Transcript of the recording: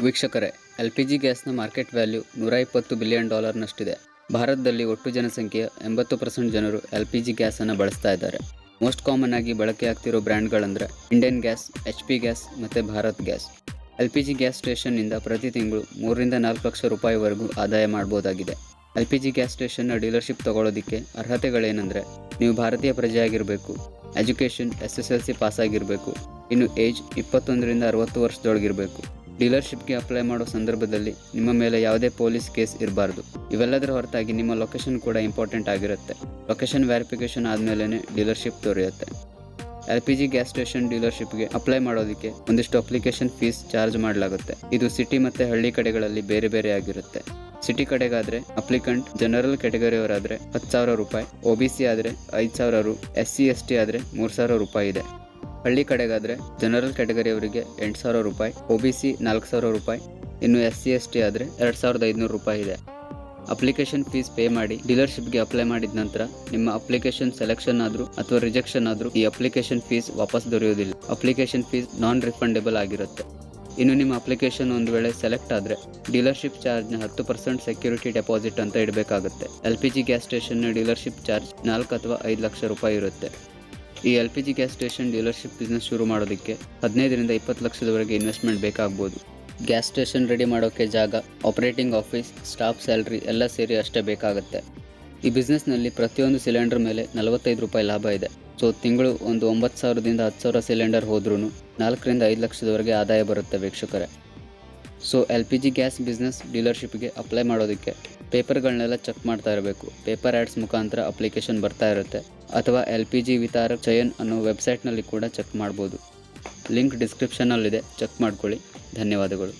ವೀಕ್ಷಕರೇ, LPG ಗ್ಯಾಸ್ನ market value $120 billion ನಷ್ಟಿದೆ. ಭಾರತದಲ್ಲಿ ಒಟ್ಟು ಸಂಖ್ಯೆಯ 80% ಜನರು LPG ಗ್ಯಾಸನ್ನು ಬಳಸ್ತಾ ಇದ್ದಾರೆ. ಮೋಸ್ಟ್ ಕಾಮನ್ ಆಗಿ ಬಳಕೆಯಾಗ್ತಿರೋ ಬ್ರ್ಯಾಂಡ್ಗಳಂದ್ರೆ ಇಂಡಿಯನ್ ಗ್ಯಾಸ್, HP ಗ್ಯಾಸ್ ಮತ್ತು ಭಾರತ್ ಗ್ಯಾಸ್. LPG ಗ್ಯಾಸ್ ಸ್ಟೇಷನ್ನಿಂದ ಪ್ರತಿ ತಿಂಗಳು $3 ರಿಂದ $4 ಲಕ್ಷವರೆಗೂ ಆದಾಯ ಮಾಡಬಹುದಾಗಿದೆ. LPG ಗ್ಯಾಸ್ ಸ್ಟೇಷನ್ನ ಡೀಲರ್ಶಿಪ್ ತಗೊಳ್ಳೋದಕ್ಕೆ ಅರ್ಹತೆಗಳೇನೆಂದರೆ, ನೀವು ಭಾರತೀಯ ಪ್ರಜೆಯಾಗಿರಬೇಕು, ಎಜುಕೇಷನ್ SSLC ಪಾಸ್ ಆಗಿರಬೇಕು, ಇನ್ನು ಏಜ್ 21 ರಿಂದ 60 ವರ್ಷದೊಳಗಿರಬೇಕು. ಡೀಲರ್ಶಿಪ್ಗೆ ಅಪ್ಲೈ ಮಾಡೋ ಸಂದರ್ಭದಲ್ಲಿ ನಿಮ್ಮ ಮೇಲೆ ಯಾವುದೇ ಪೊಲೀಸ್ ಕೇಸ್ ಇರಬಾರ್ದು. ಇವೆಲ್ಲದರ ಹೊರತಾಗಿ ನಿಮ್ಮ ಲೊಕೇಶನ್ ಕೂಡ ಇಂಪಾರ್ಟೆಂಟ್ ಆಗಿರುತ್ತೆ. ಲೊಕೇಶನ್ ವೆರಿಫಿಕೇಶನ್ ಆದಮೇಲೆ ಡೀಲರ್ಶಿಪ್ ದೊರೆಯುತ್ತೆ. LPG ಗ್ಯಾಸ್ ಸ್ಟೇಷನ್ ಡೀಲರ್ಶಿಪ್ಗೆ ಅಪ್ಲೈ ಮಾಡೋದಕ್ಕೆ ಒಂದಿಷ್ಟು ಅಪ್ಲಿಕೇಶನ್ ಫೀಸ್ ಚಾರ್ಜ್ ಮಾಡಲಾಗುತ್ತೆ. ಇದು ಸಿಟಿ ಮತ್ತು ಹಳ್ಳಿ ಕಡೆಗಳಲ್ಲಿ ಬೇರೆ ಬೇರೆ ಆಗಿರುತ್ತೆ. ಸಿಟಿ ಕಡೆಗಾದರೆ ಅಪ್ಲಿಕೆಂಟ್ ಜನರಲ್ ಕ್ಯಾಟಗರಿಯವರಾದರೆ $10,000, OBC ಆದರೆ $5,000 ರು, SC ST ಆದರೆ $3,000 ಇದೆ. ಹಳ್ಳಿ ಕಡೆಗಾದರೆ ಜನರಲ್ ಕ್ಯಾಟಗರಿಯವರಿಗೆ $8,000, OBC $4,000, ಇನ್ನು SC ST ಆದರೆ $2,500 ಇದೆ. ಅಪ್ಲಿಕೇಶನ್ ಫೀಸ್ ಪೇ ಮಾಡಿ ಡೀಲರ್ಶಿಪ್ಗೆ ಅಪ್ಲೈ ಮಾಡಿದ ನಂತರ ನಿಮ್ಮ ಅಪ್ಲಿಕೇಶನ್ ಸೆಲೆಕ್ಷನ್ ಆದರೂ ಅಥವಾ ರಿಜೆಕ್ಷನ್ ಆದರೂ ಈ ಅಪ್ಲಿಕೇಶನ್ ಫೀಸ್ ವಾಪಸ್ ದೊರೆಯೋದಿಲ್ಲ. ಅಪ್ಲಿಕೇಶನ್ ಫೀಸ್ ನಾನ್ ರಿಫಂಡೇಬಲ್ ಆಗಿರುತ್ತೆ. ಇನ್ನು ನಿಮ್ಮ ಅಪ್ಲಿಕೇಶನ್ ಒಂದು ವೇಳೆ ಸೆಲೆಕ್ಟ್ ಆದರೆ ಡೀಲರ್ಶಿಪ್ ಚಾರ್ಜ್ನ 10% ಸೆಕ್ಯೂರಿಟಿ ಡೆಪಾಸಿಟ್ ಅಂತ ಇಡಬೇಕಾಗುತ್ತೆ. LPG ಗ್ಯಾಸ್ ಸ್ಟೇಷನ್ನ ಡೀಲರ್ಶಿಪ್ ಚಾರ್ಜ್ 4 ಅಥವಾ 5 ಲಕ್ಷ ರೂಪಾಯಿ ಇರುತ್ತೆ. ಈ LPG gas station dealership business ಶುರು ಮಾಡೋದಕ್ಕೆ 15 ರಿಂದ 20 ಲಕ್ಷದವರೆಗೆ ಇನ್ವೆಸ್ಟ್ಮೆಂಟ್ ಬೇಕಾಗ್ಬೋದು. ಗ್ಯಾಸ್ ಸ್ಟೇಷನ್ ರೆಡಿ ಮಾಡೋಕ್ಕೆ ಜಾಗ, ಆಪರೇಟಿಂಗ್ ಆಫೀಸ್, ಸ್ಟಾಫ್ ಸ್ಯಾಲ್ರಿ ಎಲ್ಲ ಸೇರಿ ಅಷ್ಟೇ ಬೇಕಾಗುತ್ತೆ. ಈ ಬಿಸ್ನೆಸ್ನಲ್ಲಿ ಪ್ರತಿಯೊಂದು ಸಿಲಿಂಡರ್ ಮೇಲೆ $45 ಲಾಭ ಇದೆ. ಸೊ ತಿಂಗಳು ಒಂದು 9,000 ದಿಂದ 10,000 ಸಿಲಿಂಡರ್ ಹೋದ್ರೂ 4 ರಿಂದ 5 ಲಕ್ಷದವರೆಗೆ ಆದಾಯ ಬರುತ್ತೆ ವೀಕ್ಷಕರೇ. ಸೊ LPG ಗ್ಯಾಸ್ ಬಿಸ್ನೆಸ್ ಡೀಲರ್ಶಿಪ್ಗೆ ಅಪ್ಲೈ ಮಾಡೋದಕ್ಕೆ ಪೇಪರ್ಗಳನ್ನೆಲ್ಲ ಚೆಕ್ ಮಾಡ್ತಾ ಇರಬೇಕು. ಪೇಪರ್ ಆ್ಯಡ್ಸ್ ಮುಖಾಂತರ ಅಪ್ಲಿಕೇಶನ್ ಬರ್ತಾ ಇರುತ್ತೆ, ಅಥವಾ LPG ವಿತಾರಕ್ ಚಯನ್ ಅನ್ನೋ ವೆಬ್ಸೈಟ್ನಲ್ಲಿ ಕೂಡ ಚೆಕ್ ಮಾಡ್ಬೋದು. ಲಿಂಕ್ ಡಿಸ್ಕ್ರಿಪ್ಷನ್ನಲ್ಲಿದೆ, ಚೆಕ್ ಮಾಡ್ಕೊಳ್ಳಿ. ಧನ್ಯವಾದಗಳು.